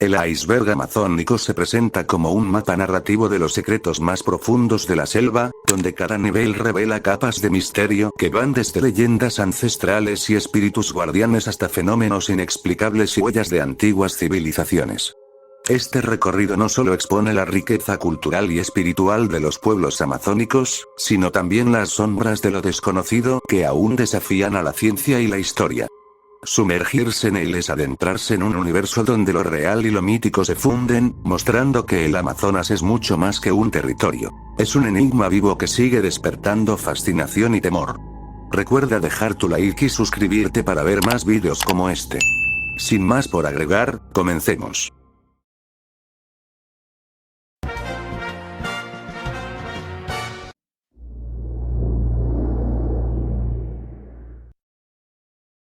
El iceberg amazónico se presenta como un mapa narrativo de los secretos más profundos de la selva, donde cada nivel revela capas de misterio que van desde leyendas ancestrales y espíritus guardianes hasta fenómenos inexplicables y huellas de antiguas civilizaciones. Este recorrido no solo expone la riqueza cultural y espiritual de los pueblos amazónicos, sino también las sombras de lo desconocido que aún desafían a la ciencia y la historia. Sumergirse en él es adentrarse en un universo donde lo real y lo mítico se funden, mostrando que el Amazonas es mucho más que un territorio. Es un enigma vivo que sigue despertando fascinación y temor. Recuerda dejar tu like y suscribirte para ver más vídeos como este. Sin más por agregar, comencemos.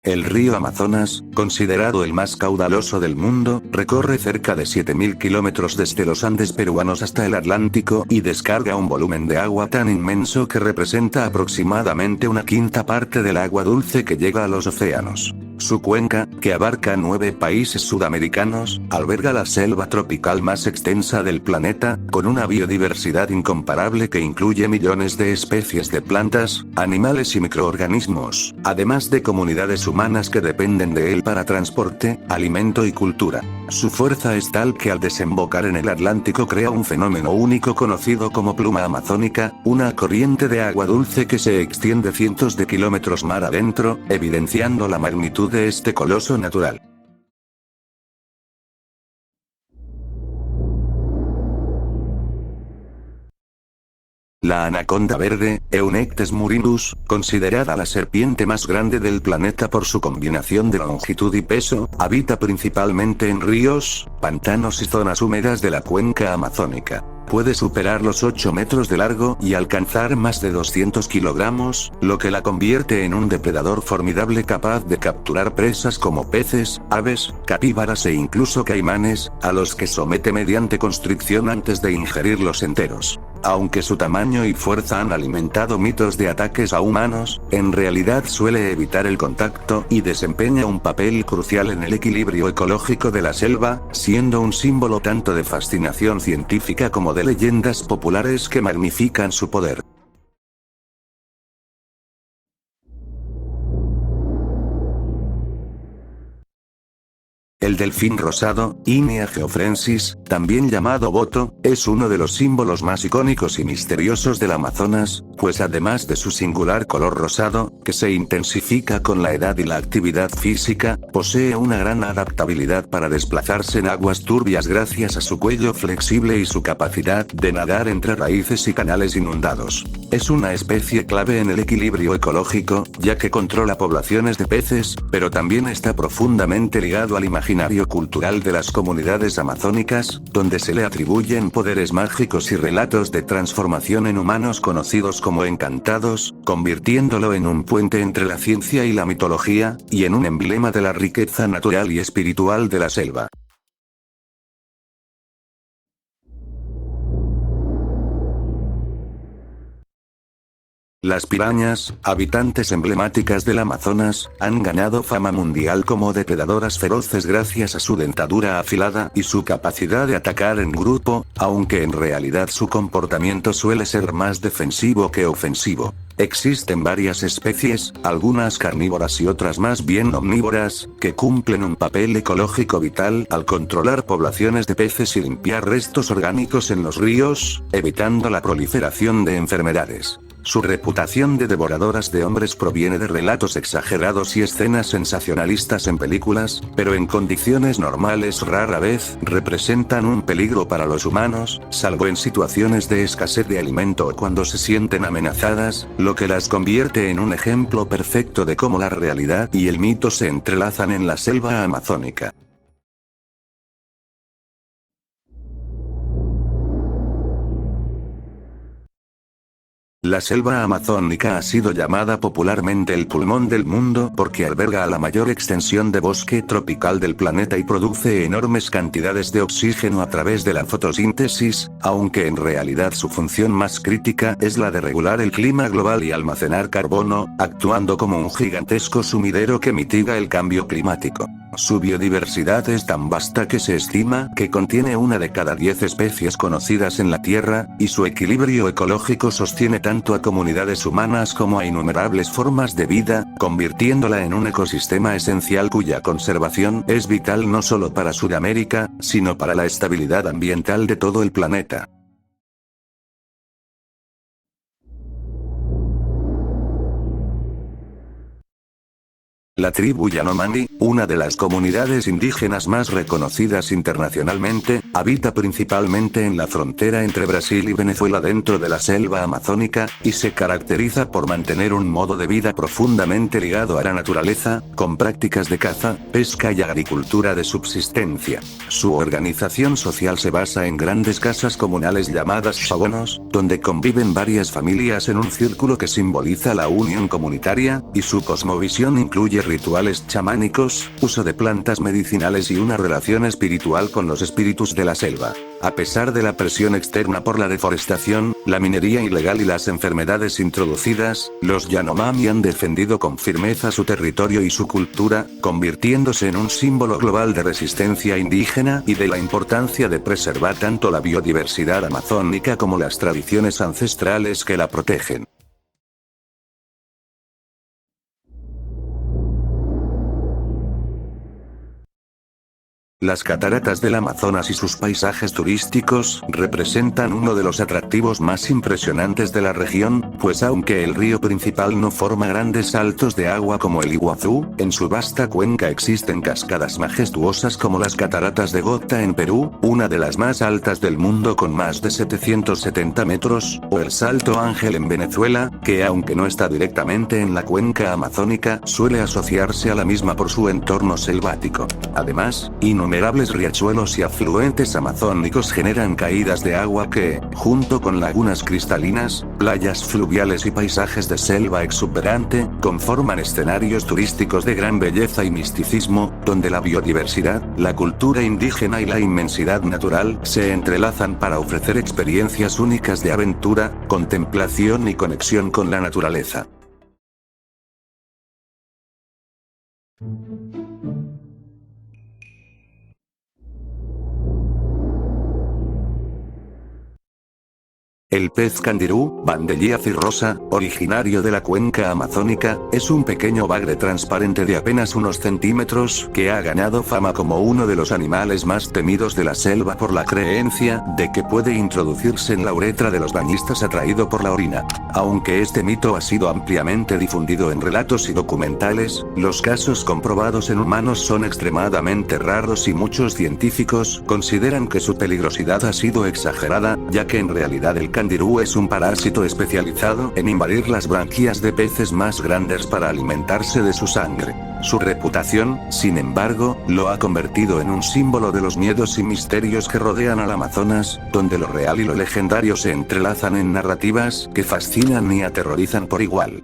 El río Amazonas, considerado el más caudaloso del mundo, recorre cerca de 7.000 kilómetros desde los Andes peruanos hasta el Atlántico y descarga un volumen de agua tan inmenso que representa aproximadamente una quinta parte del agua dulce que llega a los océanos. Su cuenca, que abarca 9 países sudamericanos, alberga la selva tropical más extensa del planeta, con una biodiversidad incomparable que incluye millones de especies de plantas, animales y microorganismos, además de comunidades humanas que dependen de él para transporte, alimento y cultura. Su fuerza es tal que al desembocar en el Atlántico crea un fenómeno único conocido como pluma amazónica, una corriente de agua dulce que se extiende cientos de kilómetros mar adentro, evidenciando la magnitud de este coloso natural. La anaconda verde, Eunectes murinus, considerada la serpiente más grande del planeta por su combinación de longitud y peso, habita principalmente en ríos, pantanos y zonas húmedas de la cuenca amazónica. Puede superar los 8 metros de largo y alcanzar más de 200 kilogramos, lo que la convierte en un depredador formidable capaz de capturar presas como peces, aves, capíbaras e incluso caimanes, a los que somete mediante constricción antes de ingerirlos enteros. Aunque su tamaño y fuerza han alimentado mitos de ataques a humanos, en realidad suele evitar el contacto y desempeña un papel crucial en el equilibrio ecológico de la selva, siendo un símbolo tanto de fascinación científica como de leyendas populares que magnifican su poder. El delfín rosado, Inia geoffrensis, también llamado boto, es uno de los símbolos más icónicos y misteriosos del Amazonas, pues además de su singular color rosado, que se intensifica con la edad y la actividad física, posee una gran adaptabilidad para desplazarse en aguas turbias gracias a su cuello flexible y su capacidad de nadar entre raíces y canales inundados. Es una especie clave en el equilibrio ecológico, ya que controla poblaciones de peces, pero también está profundamente ligado al imaginario cultural de las comunidades amazónicas, donde se le atribuyen poderes mágicos y relatos de transformación en humanos conocidos como encantados, convirtiéndolo en un puente entre la ciencia y la mitología, y en un emblema de la riqueza natural y espiritual de la selva. Las pirañas, habitantes emblemáticas del Amazonas, han ganado fama mundial como depredadoras feroces gracias a su dentadura afilada y su capacidad de atacar en grupo, aunque en realidad su comportamiento suele ser más defensivo que ofensivo. Existen varias especies, algunas carnívoras y otras más bien omnívoras, que cumplen un papel ecológico vital al controlar poblaciones de peces y limpiar restos orgánicos en los ríos, evitando la proliferación de enfermedades. Su reputación de devoradoras de hombres proviene de relatos exagerados y escenas sensacionalistas en películas, pero en condiciones normales rara vez representan un peligro para los humanos, salvo en situaciones de escasez de alimento o cuando se sienten amenazadas, lo que las convierte en un ejemplo perfecto de cómo la realidad y el mito se entrelazan en la selva amazónica. La selva amazónica ha sido llamada popularmente el pulmón del mundo porque alberga a la mayor extensión de bosque tropical del planeta y produce enormes cantidades de oxígeno a través de la fotosíntesis, aunque en realidad su función más crítica es la de regular el clima global y almacenar carbono, actuando como un gigantesco sumidero que mitiga el cambio climático. Su biodiversidad es tan vasta que se estima que contiene una de cada 10 especies conocidas en la Tierra, y su equilibrio ecológico sostiene tanto a comunidades humanas como a innumerables formas de vida, convirtiéndola en un ecosistema esencial cuya conservación es vital no solo para Sudamérica, sino para la estabilidad ambiental de todo el planeta. La tribu Yanomami, una de las comunidades indígenas más reconocidas internacionalmente, habita principalmente en la frontera entre Brasil y Venezuela dentro de la selva amazónica, y se caracteriza por mantener un modo de vida profundamente ligado a la naturaleza, con prácticas de caza, pesca y agricultura de subsistencia. Su organización social se basa en grandes casas comunales llamadas chabonos, donde conviven varias familias en un círculo que simboliza la unión comunitaria, y su cosmovisión incluye rituales chamánicos, uso de plantas medicinales y una relación espiritual con los espíritus de la selva. A pesar de la presión externa por la deforestación, la minería ilegal y las enfermedades introducidas, los Yanomami han defendido con firmeza su territorio y su cultura, convirtiéndose en un símbolo global de resistencia indígena y de la importancia de preservar tanto la biodiversidad amazónica como las tradiciones ancestrales que la protegen. Las cataratas del Amazonas y sus paisajes turísticos representan uno de los atractivos más impresionantes de la región, pues aunque el río principal no forma grandes saltos de agua como el Iguazú, en su vasta cuenca existen cascadas majestuosas como las cataratas de Gota en Perú, una de las más altas del mundo con más de 770 metros, o el Salto Ángel en Venezuela, que aunque no está directamente en la cuenca amazónica, suele asociarse a la misma por su entorno selvático. Además, innumerables riachuelos y afluentes amazónicos generan caídas de agua que, junto con lagunas cristalinas, playas fluviales y paisajes de selva exuberante, conforman escenarios turísticos de gran belleza y misticismo, donde la biodiversidad, la cultura indígena y la inmensidad natural se entrelazan para ofrecer experiencias únicas de aventura, contemplación y conexión con la naturaleza. El pez candirú, Bandellia cirrosa, originario de la cuenca amazónica, es un pequeño bagre transparente de apenas unos centímetros que ha ganado fama como uno de los animales más temidos de la selva por la creencia de que puede introducirse en la uretra de los bañistas atraído por la orina. Aunque este mito ha sido ampliamente difundido en relatos y documentales, los casos comprobados en humanos son extremadamente raros y muchos científicos consideran que su peligrosidad ha sido exagerada, ya que en realidad el candirú es un parásito especializado en invadir las branquias de peces más grandes para alimentarse de su sangre. Su reputación, sin embargo, lo ha convertido en un símbolo de los miedos y misterios que rodean al Amazonas, donde lo real y lo legendario se entrelazan en narrativas que fascinan y aterrorizan por igual.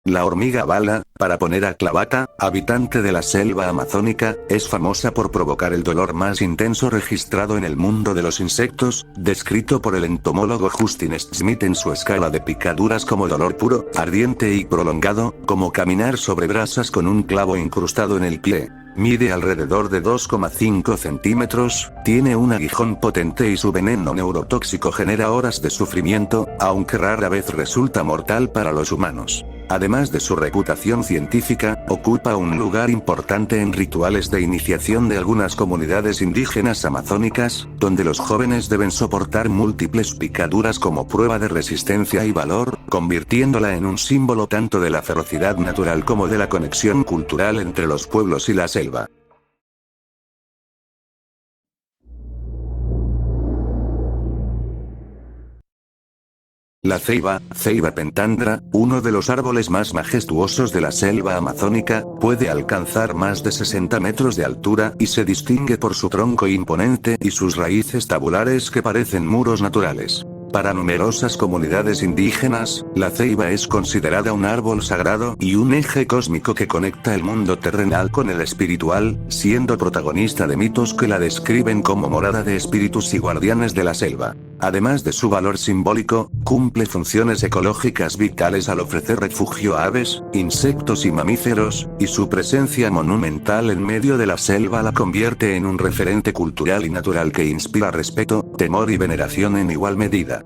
La hormiga bala, para poner a clavata, habitante de la selva amazónica, es famosa por provocar el dolor más intenso registrado en el mundo de los insectos, descrito por el entomólogo Justin Smith en su escala de picaduras como dolor puro, ardiente y prolongado, como caminar sobre brasas con un clavo incrustado en el pie. Mide alrededor de 2,5 centímetros, tiene un aguijón potente y su veneno neurotóxico genera horas de sufrimiento, aunque rara vez resulta mortal para los humanos. Además de su reputación científica, ocupa un lugar importante en rituales de iniciación de algunas comunidades indígenas amazónicas, donde los jóvenes deben soportar múltiples picaduras como prueba de resistencia y valor, convirtiéndola en un símbolo tanto de la ferocidad natural como de la conexión cultural entre los pueblos y la selva. La ceiba, Ceiba pentandra, uno de los árboles más majestuosos de la selva amazónica, puede alcanzar más de 60 metros de altura y se distingue por su tronco imponente y sus raíces tabulares que parecen muros naturales. Para numerosas comunidades indígenas, la ceiba es considerada un árbol sagrado y un eje cósmico que conecta el mundo terrenal con el espiritual, siendo protagonista de mitos que la describen como morada de espíritus y guardianes de la selva. Además de su valor simbólico, cumple funciones ecológicas vitales al ofrecer refugio a aves, insectos y mamíferos, y su presencia monumental en medio de la selva la convierte en un referente cultural y natural que inspira respeto, temor y veneración en igual medida.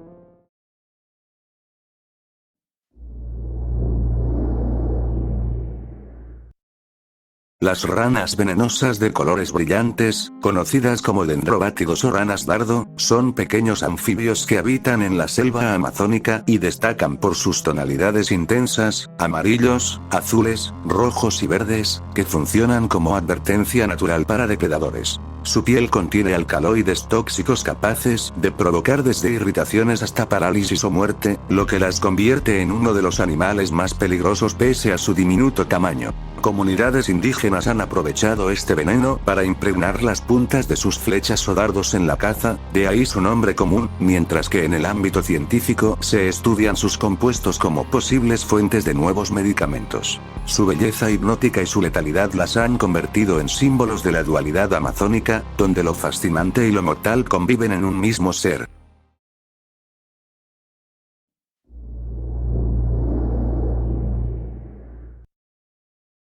Las ranas venenosas de colores brillantes, conocidas como dendrobátidos o ranas dardo, son pequeños anfibios que habitan en la selva amazónica y destacan por sus tonalidades intensas, amarillos, azules, rojos y verdes, que funcionan como advertencia natural para depredadores. Su piel contiene alcaloides tóxicos capaces de provocar desde irritaciones hasta parálisis o muerte, lo que las convierte en uno de los animales más peligrosos pese a su diminuto tamaño. Comunidades indígenas han aprovechado este veneno para impregnar las puntas de sus flechas o dardos en la caza, de ahí su nombre común, mientras que en el ámbito científico se estudian sus compuestos como posibles fuentes de nuevos medicamentos. Su belleza hipnótica y su letalidad las han convertido en símbolos de la dualidad amazónica, donde lo fascinante y lo mortal conviven en un mismo ser.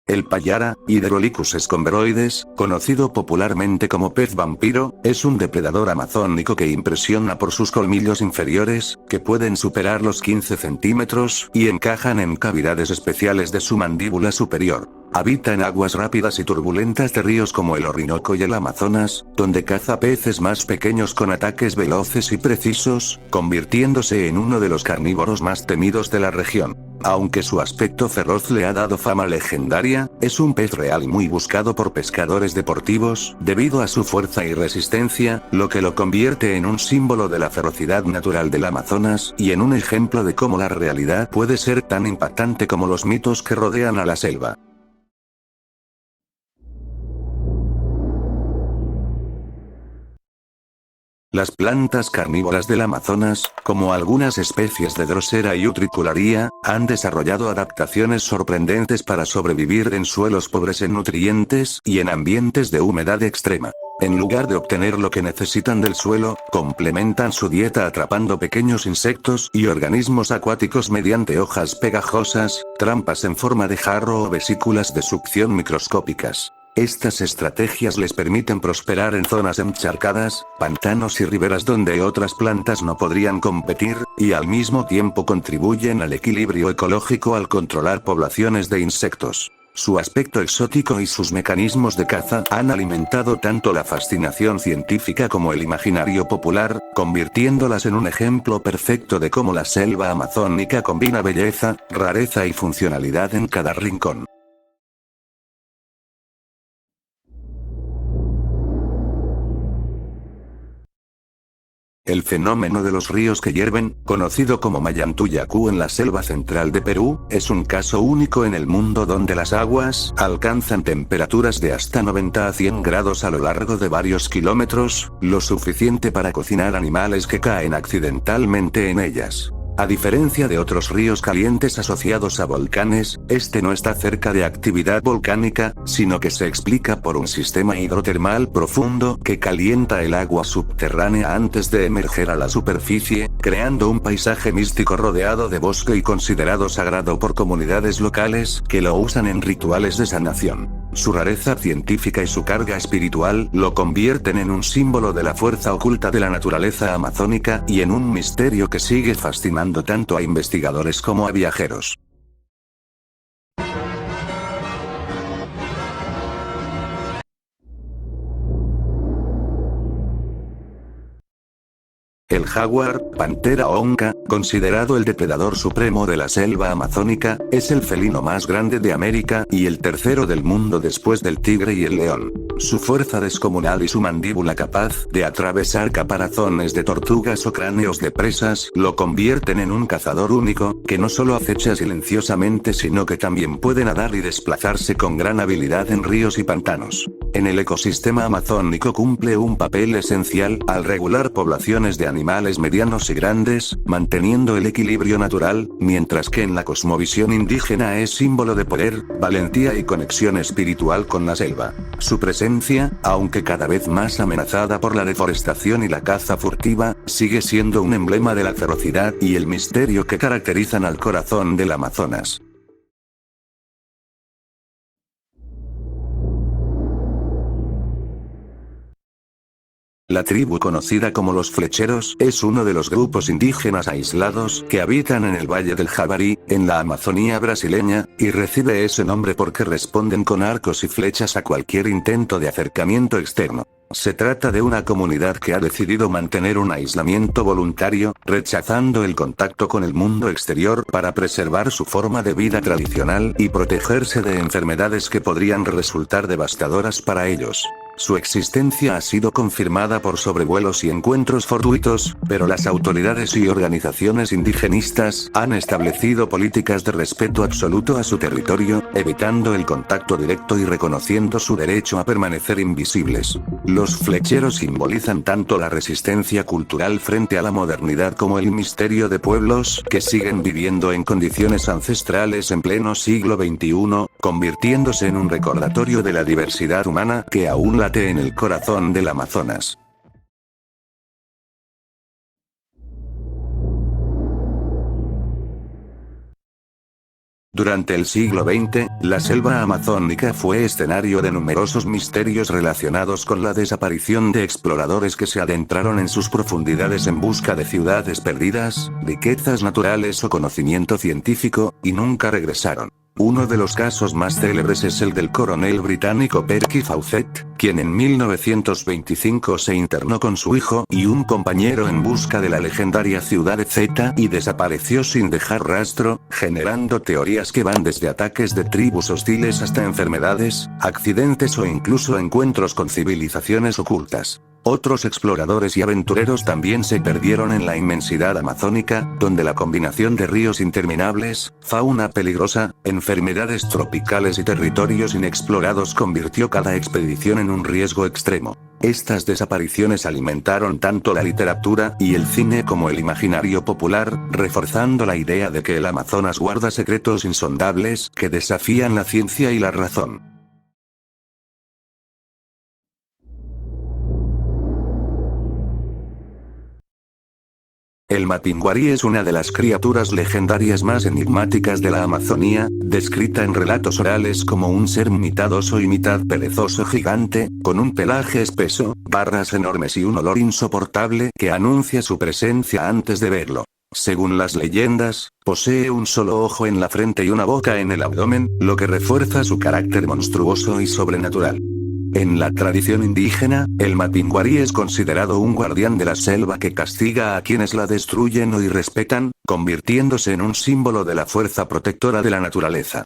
El payara, Hydrolicus escombroides, conocido popularmente como pez vampiro, es un depredador amazónico que impresiona por sus colmillos inferiores, que pueden superar los 15 centímetros, y encajan en cavidades especiales de su mandíbula superior. Habita en aguas rápidas y turbulentas de ríos como el Orinoco y el Amazonas, donde caza peces más pequeños con ataques veloces y precisos, convirtiéndose en uno de los carnívoros más temidos de la región. Aunque su aspecto feroz le ha dado fama legendaria, es un pez real y muy buscado por pescadores deportivos, debido a su fuerza y resistencia, lo que lo convierte en un símbolo de la ferocidad natural del Amazonas y en un ejemplo de cómo la realidad puede ser tan impactante como los mitos que rodean a la selva. Las plantas carnívoras del Amazonas, como algunas especies de Drosera y Utricularia, han desarrollado adaptaciones sorprendentes para sobrevivir en suelos pobres en nutrientes y en ambientes de humedad extrema. En lugar de obtener lo que necesitan del suelo, complementan su dieta atrapando pequeños insectos y organismos acuáticos mediante hojas pegajosas, trampas en forma de jarro o vesículas de succión microscópicas. Estas estrategias les permiten prosperar en zonas encharcadas, pantanos y riberas donde otras plantas no podrían competir, y al mismo tiempo contribuyen al equilibrio ecológico al controlar poblaciones de insectos. Su aspecto exótico y sus mecanismos de caza han alimentado tanto la fascinación científica como el imaginario popular, convirtiéndolas en un ejemplo perfecto de cómo la selva amazónica combina belleza, rareza y funcionalidad en cada rincón. El fenómeno de los ríos que hierven, conocido como Mayantuyacú en la selva central de Perú, es un caso único en el mundo donde las aguas alcanzan temperaturas de hasta 90 a 100 grados a lo largo de varios kilómetros, lo suficiente para cocinar animales que caen accidentalmente en ellas. A diferencia de otros ríos calientes asociados a volcanes, este no está cerca de actividad volcánica, sino que se explica por un sistema hidrotermal profundo que calienta el agua subterránea antes de emerger a la superficie, creando un paisaje místico rodeado de bosque y considerado sagrado por comunidades locales que lo usan en rituales de sanación. Su rareza científica y su carga espiritual lo convierten en un símbolo de la fuerza oculta de la naturaleza amazónica y en un misterio que sigue fascinando tanto a investigadores como a viajeros. El jaguar, Panthera onca, considerado el depredador supremo de la selva amazónica, es el felino más grande de América y el tercero del mundo después del tigre y el león. Su fuerza descomunal y su mandíbula capaz de atravesar caparazones de tortugas o cráneos de presas lo convierten en un cazador único, que no solo acecha silenciosamente sino que también puede nadar y desplazarse con gran habilidad en ríos y pantanos. En el ecosistema amazónico cumple un papel esencial al regular poblaciones de animales medianos y grandes, manteniendo el equilibrio natural, mientras que en la cosmovisión indígena es símbolo de poder, valentía y conexión espiritual con la selva. Su presencia, aunque cada vez más amenazada por la deforestación y la caza furtiva, sigue siendo un emblema de la ferocidad y el misterio que caracterizan al corazón del Amazonas. La tribu conocida como los flecheros es uno de los grupos indígenas aislados que habitan en el Valle del Javari, en la Amazonía brasileña, y recibe ese nombre porque responden con arcos y flechas a cualquier intento de acercamiento externo. Se trata de una comunidad que ha decidido mantener un aislamiento voluntario, rechazando el contacto con el mundo exterior para preservar su forma de vida tradicional y protegerse de enfermedades que podrían resultar devastadoras para ellos. Su existencia ha sido confirmada por sobrevuelos y encuentros fortuitos, pero las autoridades y organizaciones indigenistas han establecido políticas de respeto absoluto a su territorio, evitando el contacto directo y reconociendo su derecho a permanecer invisibles. Los flecheros simbolizan tanto la resistencia cultural frente a la modernidad como el misterio de pueblos que siguen viviendo en condiciones ancestrales en pleno siglo XXI, convirtiéndose en un recordatorio de la diversidad humana que aún late en el corazón del Amazonas. Durante el siglo XX, la selva amazónica fue escenario de numerosos misterios relacionados con la desaparición de exploradores que se adentraron en sus profundidades en busca de ciudades perdidas, riquezas naturales o conocimiento científico, y nunca regresaron. Uno de los casos más célebres es el del coronel británico Percy Fawcett, quien en 1925 se internó con su hijo y un compañero en busca de la legendaria ciudad de Zeta y desapareció sin dejar rastro, generando teorías que van desde ataques de tribus hostiles hasta enfermedades, accidentes o incluso encuentros con civilizaciones ocultas. Otros exploradores y aventureros también se perdieron en la inmensidad amazónica, donde la combinación de ríos interminables, fauna peligrosa, enfermedades tropicales y territorios inexplorados convirtió cada expedición en un riesgo extremo. Estas desapariciones alimentaron tanto la literatura y el cine como el imaginario popular, reforzando la idea de que el Amazonas guarda secretos insondables que desafían la ciencia y la razón. El mapinguari es una de las criaturas legendarias más enigmáticas de la Amazonía, descrita en relatos orales como un ser mitad oso y mitad perezoso gigante, con un pelaje espeso, barras enormes y un olor insoportable que anuncia su presencia antes de verlo. Según las leyendas, posee un solo ojo en la frente y una boca en el abdomen, lo que refuerza su carácter monstruoso y sobrenatural. En la tradición indígena, el mapinguari es considerado un guardián de la selva que castiga a quienes la destruyen o irrespetan, convirtiéndose en un símbolo de la fuerza protectora de la naturaleza.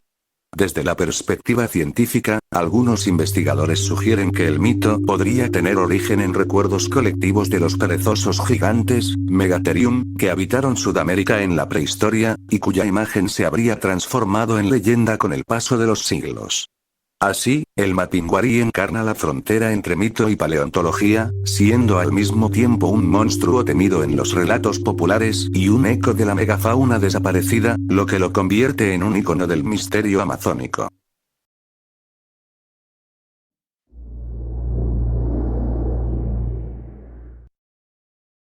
Desde la perspectiva científica, algunos investigadores sugieren que el mito podría tener origen en recuerdos colectivos de los perezosos gigantes, Megatherium, que habitaron Sudamérica en la prehistoria, y cuya imagen se habría transformado en leyenda con el paso de los siglos. Así, el mapinguari encarna la frontera entre mito y paleontología, siendo al mismo tiempo un monstruo temido en los relatos populares y un eco de la megafauna desaparecida, lo que lo convierte en un icono del misterio amazónico.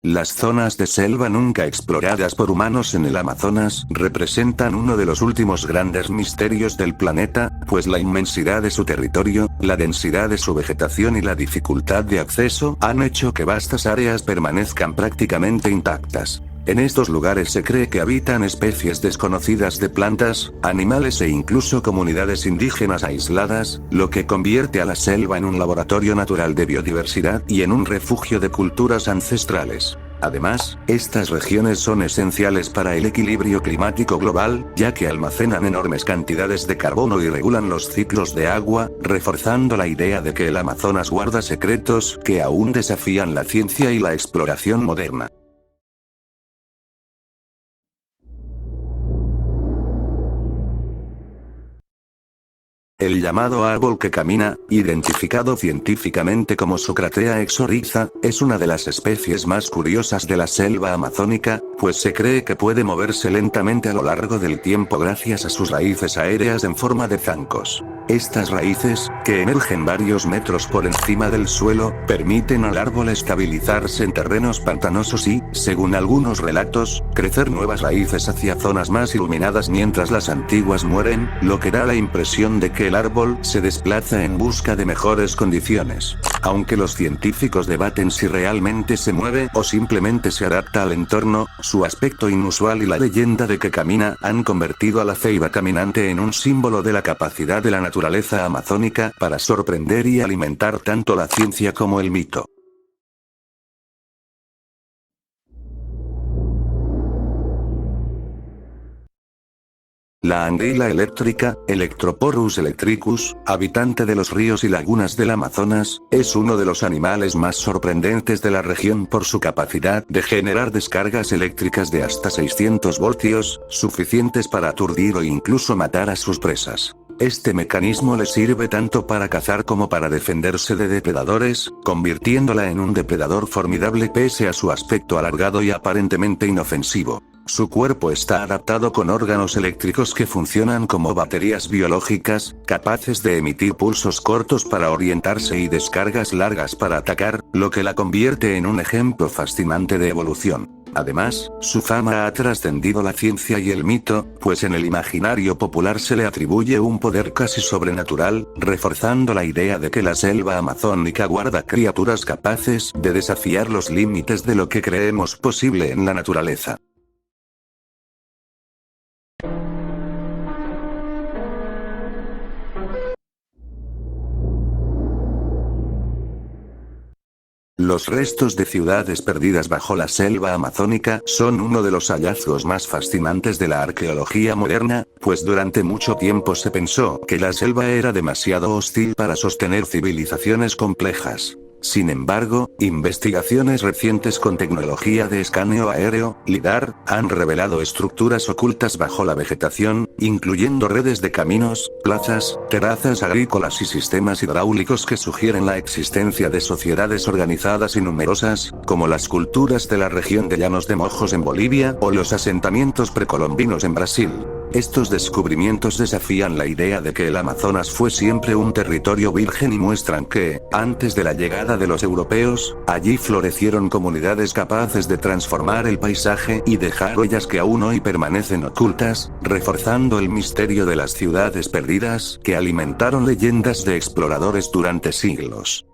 Las zonas de selva nunca exploradas por humanos en el Amazonas representan uno de los últimos grandes misterios del planeta, pues la inmensidad de su territorio, la densidad de su vegetación y la dificultad de acceso han hecho que vastas áreas permanezcan prácticamente intactas. En estos lugares se cree que habitan especies desconocidas de plantas, animales e incluso comunidades indígenas aisladas, lo que convierte a la selva en un laboratorio natural de biodiversidad y en un refugio de culturas ancestrales. Además, estas regiones son esenciales para el equilibrio climático global, ya que almacenan enormes cantidades de carbono y regulan los ciclos de agua, reforzando la idea de que el Amazonas guarda secretos que aún desafían la ciencia y la exploración moderna. El llamado árbol que camina, identificado científicamente como Socratea exoriza, es una de las especies más curiosas de la selva amazónica, pues se cree que puede moverse lentamente a lo largo del tiempo gracias a sus raíces aéreas en forma de zancos. Estas raíces, que emergen varios metros por encima del suelo, permiten al árbol estabilizarse en terrenos pantanosos y, según algunos relatos, crecer nuevas raíces hacia zonas más iluminadas mientras las antiguas mueren, lo que da la impresión de que el árbol se desplaza en busca de mejores condiciones. Aunque los científicos debaten si realmente se mueve o simplemente se adapta al entorno, su aspecto inusual y la leyenda de que camina han convertido a la ceiba caminante en un símbolo de la capacidad de la naturaleza amazónica para sorprender y alimentar tanto la ciencia como el mito. La anguila eléctrica, Electroporus electricus, habitante de los ríos y lagunas del Amazonas, es uno de los animales más sorprendentes de la región por su capacidad de generar descargas eléctricas de hasta 600 voltios, suficientes para aturdir o incluso matar a sus presas. Este mecanismo le sirve tanto para cazar como para defenderse de depredadores, convirtiéndola en un depredador formidable pese a su aspecto alargado y aparentemente inofensivo. Su cuerpo está adaptado con órganos eléctricos que funcionan como baterías biológicas, capaces de emitir pulsos cortos para orientarse y descargas largas para atacar, lo que la convierte en un ejemplo fascinante de evolución. Además, su fama ha trascendido la ciencia y el mito, pues en el imaginario popular se le atribuye un poder casi sobrenatural, reforzando la idea de que la selva amazónica guarda criaturas capaces de desafiar los límites de lo que creemos posible en la naturaleza. Los restos de ciudades perdidas bajo la selva amazónica son uno de los hallazgos más fascinantes de la arqueología moderna, pues durante mucho tiempo se pensó que la selva era demasiado hostil para sostener civilizaciones complejas. Sin embargo, investigaciones recientes con tecnología de escaneo aéreo, LIDAR, han revelado estructuras ocultas bajo la vegetación, incluyendo redes de caminos, plazas, terrazas agrícolas y sistemas hidráulicos que sugieren la existencia de sociedades organizadas y numerosas, como las culturas de la región de Llanos de Mojos en Bolivia o los asentamientos precolombinos en Brasil. Estos descubrimientos desafían la idea de que el Amazonas fue siempre un territorio virgen y muestran que, antes de la llegada de los europeos, allí florecieron comunidades capaces de transformar el paisaje y dejar huellas que aún hoy permanecen ocultas, reforzando el misterio de las ciudades perdidas que alimentaron leyendas de exploradores durante siglos.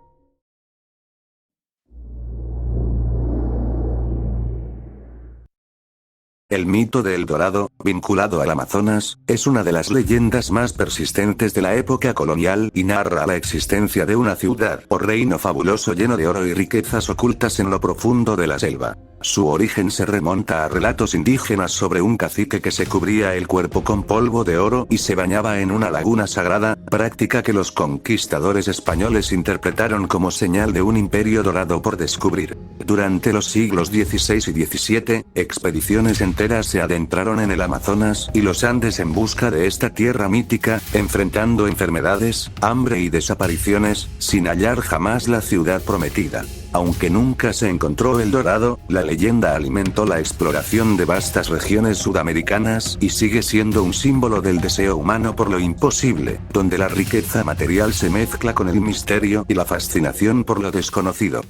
El mito de El Dorado, vinculado al Amazonas, es una de las leyendas más persistentes de la época colonial y narra la existencia de una ciudad o reino fabuloso lleno de oro y riquezas ocultas en lo profundo de la selva. Su origen se remonta a relatos indígenas sobre un cacique que se cubría el cuerpo con polvo de oro y se bañaba en una laguna sagrada, práctica que los conquistadores españoles interpretaron como señal de un imperio dorado por descubrir. Durante los siglos XVI y XVII, expediciones enteras se adentraron en el Amazonas y los Andes en busca de esta tierra mítica, enfrentando enfermedades, hambre y desapariciones, sin hallar jamás la ciudad prometida. Aunque nunca se encontró El Dorado, la leyenda alimentó la exploración de vastas regiones sudamericanas y sigue siendo un símbolo del deseo humano por lo imposible, donde la riqueza material se mezcla con el misterio y la fascinación por lo desconocido.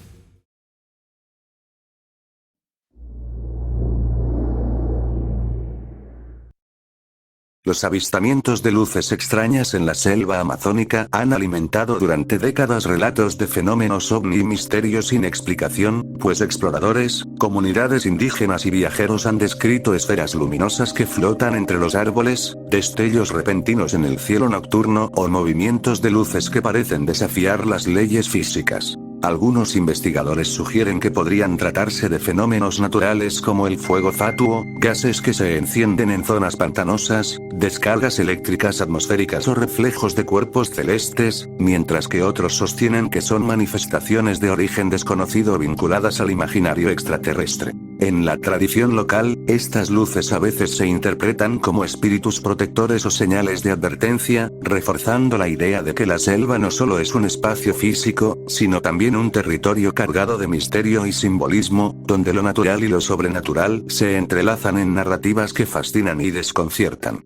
Los avistamientos de luces extrañas en la selva amazónica han alimentado durante décadas relatos de fenómenos ovni y misterios sin explicación, pues exploradores, comunidades indígenas y viajeros han descrito esferas luminosas que flotan entre los árboles, destellos repentinos en el cielo nocturno o movimientos de luces que parecen desafiar las leyes físicas. Algunos investigadores sugieren que podrían tratarse de fenómenos naturales como el fuego fatuo, gases que se encienden en zonas pantanosas, descargas eléctricas atmosféricas o reflejos de cuerpos celestes, mientras que otros sostienen que son manifestaciones de origen desconocido vinculadas al imaginario extraterrestre. En la tradición local, estas luces a veces se interpretan como espíritus protectores o señales de advertencia, reforzando la idea de que la selva no solo es un espacio físico, sino también un territorio cargado de misterio y simbolismo, donde lo natural y lo sobrenatural se entrelazan en narrativas que fascinan y desconciertan.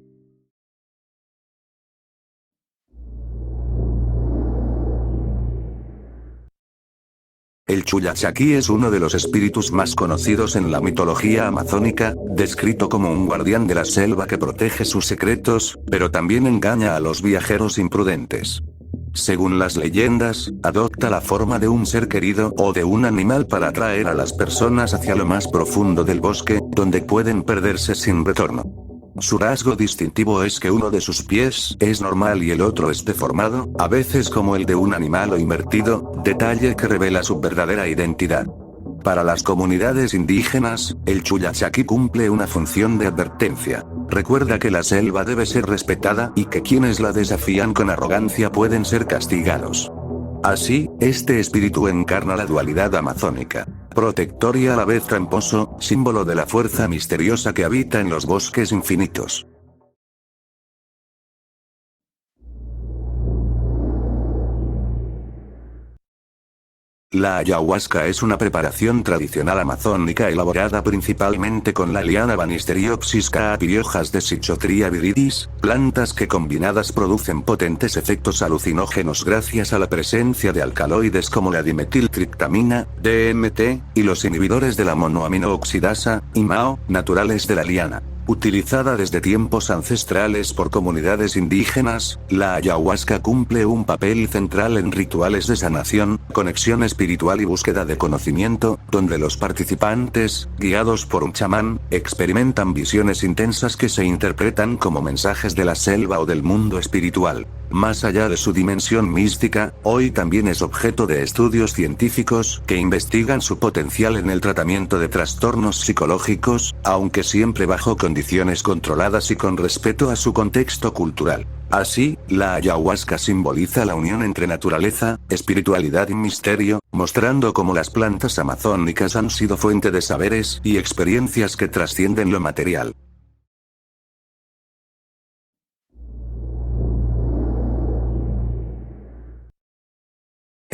El Chullachaqui es uno de los espíritus más conocidos en la mitología amazónica, descrito como un guardián de la selva que protege sus secretos, pero también engaña a los viajeros imprudentes. Según las leyendas, adopta la forma de un ser querido o de un animal para atraer a las personas hacia lo más profundo del bosque, donde pueden perderse sin retorno. Su rasgo distintivo es que uno de sus pies es normal y el otro es deformado, a veces como el de un animal o invertido, detalle que revela su verdadera identidad. Para las comunidades indígenas, el Chullachaqui cumple una función de advertencia. Recuerda que la selva debe ser respetada y que quienes la desafían con arrogancia pueden ser castigados. Así, este espíritu encarna la dualidad amazónica. Protector y a la vez tramposo, símbolo de la fuerza misteriosa que habita en los bosques infinitos. La ayahuasca es una preparación tradicional amazónica elaborada principalmente con la liana Banisteriopsis caapi y hojas de Cichotria viridis, plantas que combinadas producen potentes efectos alucinógenos gracias a la presencia de alcaloides como la dimetiltriptamina, DMT, y los inhibidores de la monoaminooxidasa, IMAO, naturales de la liana. Utilizada desde tiempos ancestrales por comunidades indígenas, la ayahuasca cumple un papel central en rituales de sanación, conexión espiritual y búsqueda de conocimiento, donde los participantes, guiados por un chamán, experimentan visiones intensas que se interpretan como mensajes de la selva o del mundo espiritual. Más allá de su dimensión mística, hoy también es objeto de estudios científicos que investigan su potencial en el tratamiento de trastornos psicológicos, aunque siempre bajo condiciones controladas y con respeto a su contexto cultural. Así, la ayahuasca simboliza la unión entre naturaleza, espiritualidad y misterio, mostrando cómo las plantas amazónicas han sido fuente de saberes y experiencias que trascienden lo material.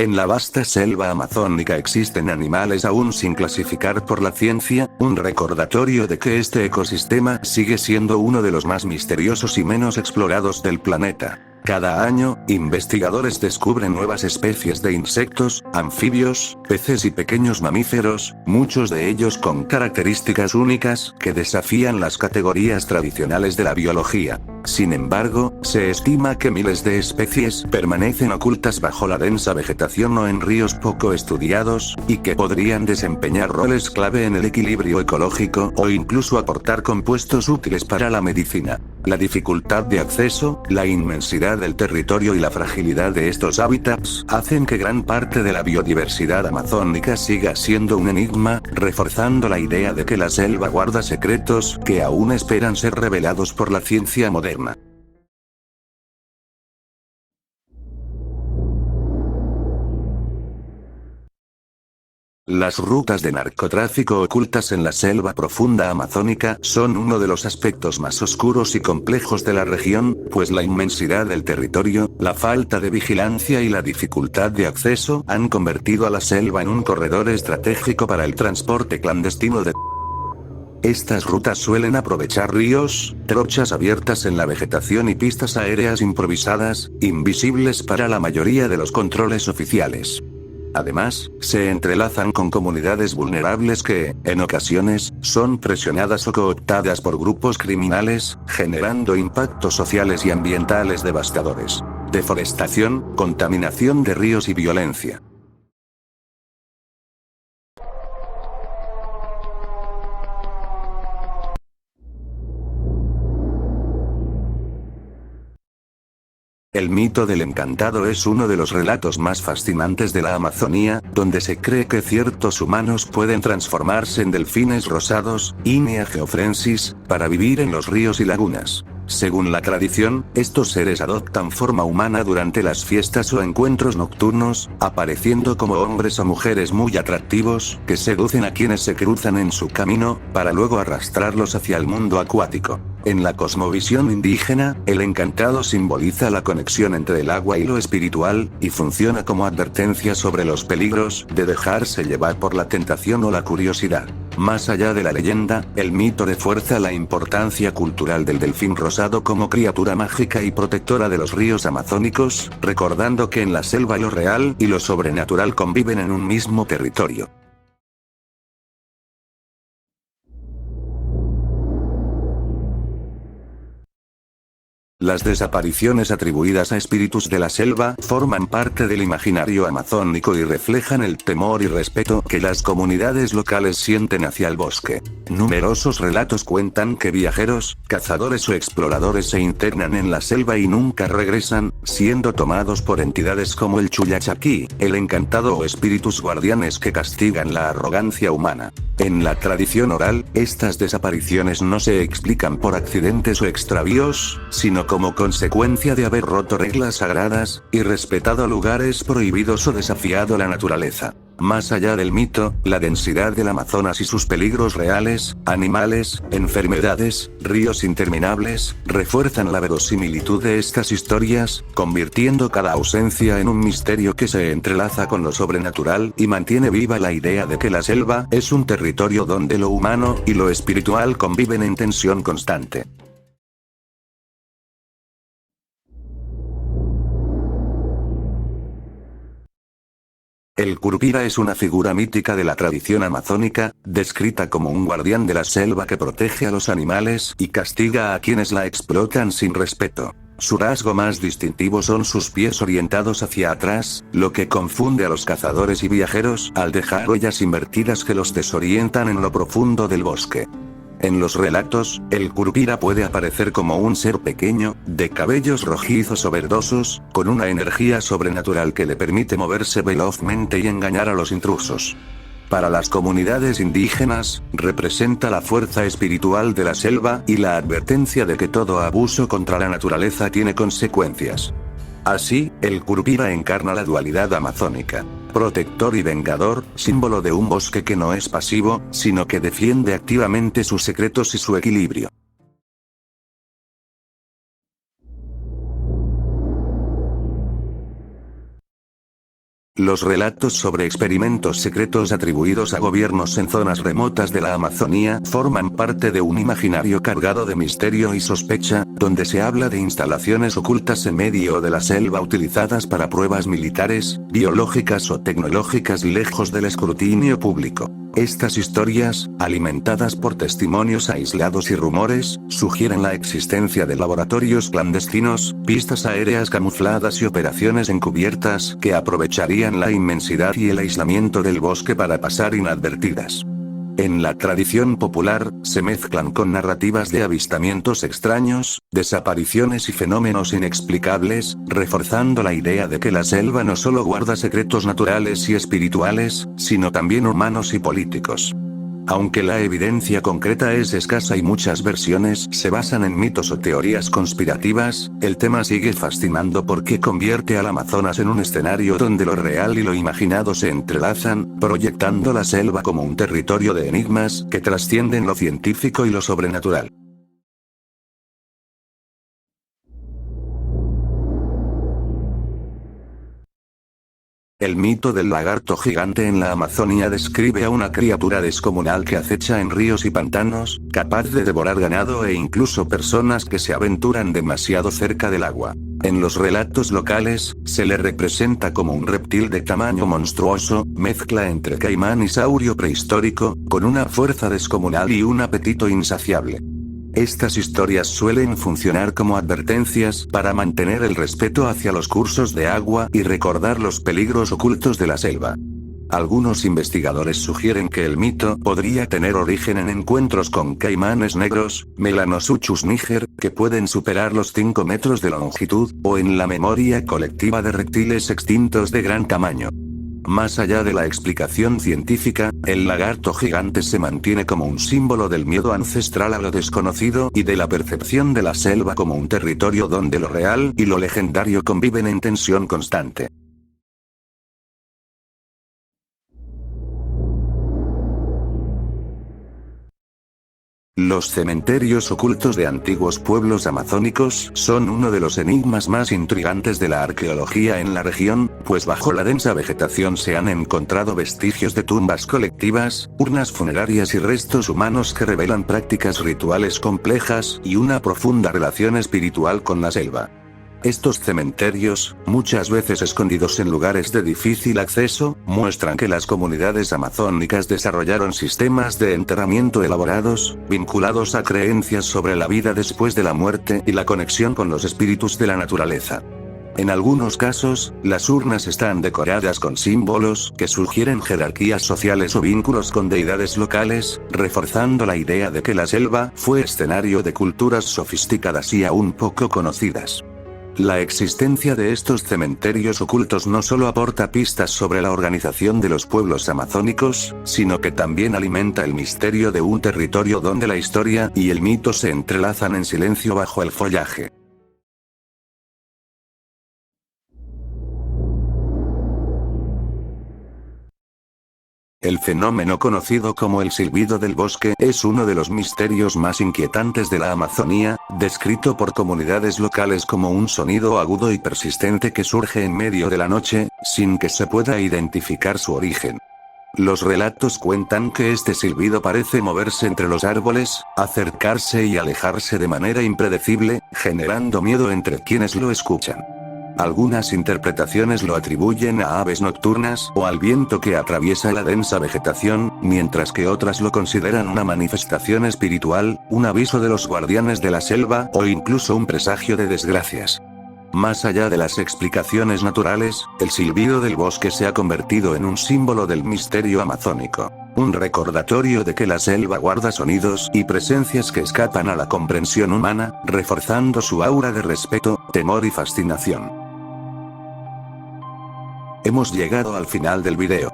En la vasta selva amazónica existen animales aún sin clasificar por la ciencia, un recordatorio de que este ecosistema sigue siendo uno de los más misteriosos y menos explorados del planeta. Cada año, investigadores descubren nuevas especies de insectos, anfibios, peces y pequeños mamíferos, muchos de ellos con características únicas que desafían las categorías tradicionales de la biología. Sin embargo, se estima que miles de especies permanecen ocultas bajo la densa vegetación o en ríos poco estudiados, y que podrían desempeñar roles clave en el equilibrio ecológico o incluso aportar compuestos útiles para la medicina. La dificultad de acceso, la inmensidad del territorio y la fragilidad de estos hábitats hacen que gran parte de la biodiversidad amazónica siga siendo un enigma, reforzando la idea de que la selva guarda secretos que aún esperan ser revelados por la ciencia moderna. Las rutas de narcotráfico ocultas en la selva profunda amazónica son uno de los aspectos más oscuros y complejos de la región, pues la inmensidad del territorio, la falta de vigilancia y la dificultad de acceso han convertido a la selva en un corredor estratégico para el transporte clandestino de. Estas rutas suelen aprovechar ríos, trochas abiertas en la vegetación y pistas aéreas improvisadas, invisibles para la mayoría de los controles oficiales. Además, se entrelazan con comunidades vulnerables que, en ocasiones, son presionadas o cooptadas por grupos criminales, generando impactos sociales y ambientales devastadores. Deforestación, contaminación de ríos y violencia. El mito del encantado es uno de los relatos más fascinantes de la Amazonía, donde se cree que ciertos humanos pueden transformarse en delfines rosados, Inia geofrensis, para vivir en los ríos y lagunas. Según la tradición, estos seres adoptan forma humana durante las fiestas o encuentros nocturnos, apareciendo como hombres o mujeres muy atractivos, que seducen a quienes se cruzan en su camino, para luego arrastrarlos hacia el mundo acuático. En la cosmovisión indígena, el encantado simboliza la conexión entre el agua y lo espiritual, y funciona como advertencia sobre los peligros de dejarse llevar por la tentación o la curiosidad. Más allá de la leyenda, el mito refuerza la importancia cultural del delfín rosado como criatura mágica y protectora de los ríos amazónicos, recordando que en la selva lo real y lo sobrenatural conviven en un mismo territorio. Las desapariciones atribuidas a espíritus de la selva forman parte del imaginario amazónico y reflejan el temor y respeto que las comunidades locales sienten hacia el bosque. Numerosos relatos cuentan que viajeros, cazadores o exploradores se internan en la selva y nunca regresan, siendo tomados por entidades como el Chuyachaquí, el encantado o espíritus guardianes que castigan la arrogancia humana. En la tradición oral, estas desapariciones no se explican por accidentes o extravíos, sino como consecuencia de haber roto reglas sagradas, y respetado lugares prohibidos o desafiado la naturaleza. Más allá del mito, la densidad del Amazonas y sus peligros reales, animales, enfermedades, ríos interminables, refuerzan la verosimilitud de estas historias, convirtiendo cada ausencia en un misterio que se entrelaza con lo sobrenatural y mantiene viva la idea de que la selva es un territorio donde lo humano y lo espiritual conviven en tensión constante. El Curupira es una figura mítica de la tradición amazónica, descrita como un guardián de la selva que protege a los animales y castiga a quienes la explotan sin respeto. Su rasgo más distintivo son sus pies orientados hacia atrás, lo que confunde a los cazadores y viajeros al dejar huellas invertidas que los desorientan en lo profundo del bosque. En los relatos, el Curupira puede aparecer como un ser pequeño, de cabellos rojizos o verdosos, con una energía sobrenatural que le permite moverse velozmente y engañar a los intrusos. Para las comunidades indígenas, representa la fuerza espiritual de la selva y la advertencia de que todo abuso contra la naturaleza tiene consecuencias. Así, el Curupira encarna la dualidad amazónica. Protector y vengador, símbolo de un bosque que no es pasivo, sino que defiende activamente sus secretos y su equilibrio. Los relatos sobre experimentos secretos atribuidos a gobiernos en zonas remotas de la Amazonía forman parte de un imaginario cargado de misterio y sospecha, donde se habla de instalaciones ocultas en medio de la selva utilizadas para pruebas militares, biológicas o tecnológicas lejos del escrutinio público. Estas historias, alimentadas por testimonios aislados y rumores, sugieren la existencia de laboratorios clandestinos, pistas aéreas camufladas y operaciones encubiertas que aprovecharían la inmensidad y el aislamiento del bosque para pasar inadvertidas. En la tradición popular, se mezclan con narrativas de avistamientos extraños, desapariciones y fenómenos inexplicables, reforzando la idea de que la selva no solo guarda secretos naturales y espirituales, sino también humanos y políticos. Aunque la evidencia concreta es escasa y muchas versiones se basan en mitos o teorías conspirativas, el tema sigue fascinando porque convierte al Amazonas en un escenario donde lo real y lo imaginado se entrelazan, proyectando la selva como un territorio de enigmas que trascienden lo científico y lo sobrenatural. El mito del lagarto gigante en la Amazonia describe a una criatura descomunal que acecha en ríos y pantanos, capaz de devorar ganado e incluso personas que se aventuran demasiado cerca del agua. En los relatos locales, se le representa como un reptil de tamaño monstruoso, mezcla entre caimán y saurio prehistórico, con una fuerza descomunal y un apetito insaciable. Estas historias suelen funcionar como advertencias para mantener el respeto hacia los cursos de agua y recordar los peligros ocultos de la selva. Algunos investigadores sugieren que el mito podría tener origen en encuentros con caimanes negros, Melanosuchus niger, que pueden superar los 5 metros de longitud, o en la memoria colectiva de reptiles extintos de gran tamaño. Más allá de la explicación científica, el lagarto gigante se mantiene como un símbolo del miedo ancestral a lo desconocido y de la percepción de la selva como un territorio donde lo real y lo legendario conviven en tensión constante. Los cementerios ocultos de antiguos pueblos amazónicos son uno de los enigmas más intrigantes de la arqueología en la región, pues bajo la densa vegetación se han encontrado vestigios de tumbas colectivas, urnas funerarias y restos humanos que revelan prácticas rituales complejas y una profunda relación espiritual con la selva. Estos cementerios, muchas veces escondidos en lugares de difícil acceso, muestran que las comunidades amazónicas desarrollaron sistemas de enterramiento elaborados, vinculados a creencias sobre la vida después de la muerte y la conexión con los espíritus de la naturaleza. En algunos casos, las urnas están decoradas con símbolos que sugieren jerarquías sociales o vínculos con deidades locales, reforzando la idea de que la selva fue escenario de culturas sofisticadas y aún poco conocidas. La existencia de estos cementerios ocultos no solo aporta pistas sobre la organización de los pueblos amazónicos, sino que también alimenta el misterio de un territorio donde la historia y el mito se entrelazan en silencio bajo el follaje. El fenómeno conocido como el silbido del bosque es uno de los misterios más inquietantes de la Amazonía, descrito por comunidades locales como un sonido agudo y persistente que surge en medio de la noche, sin que se pueda identificar su origen. Los relatos cuentan que este silbido parece moverse entre los árboles, acercarse y alejarse de manera impredecible, generando miedo entre quienes lo escuchan. Algunas interpretaciones lo atribuyen a aves nocturnas o al viento que atraviesa la densa vegetación, mientras que otras lo consideran una manifestación espiritual, un aviso de los guardianes de la selva o incluso un presagio de desgracias. Más allá de las explicaciones naturales, el silbido del bosque se ha convertido en un símbolo del misterio amazónico. Un recordatorio de que la selva guarda sonidos y presencias que escapan a la comprensión humana, reforzando su aura de respeto, temor y fascinación. Hemos llegado al final del video.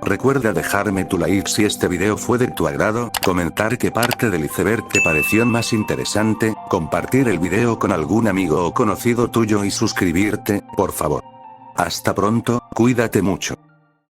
Recuerda dejarme tu like si este video fue de tu agrado, comentar qué parte del iceberg te pareció más interesante, compartir el video con algún amigo o conocido tuyo y suscribirte, por favor. Hasta pronto, cuídate mucho.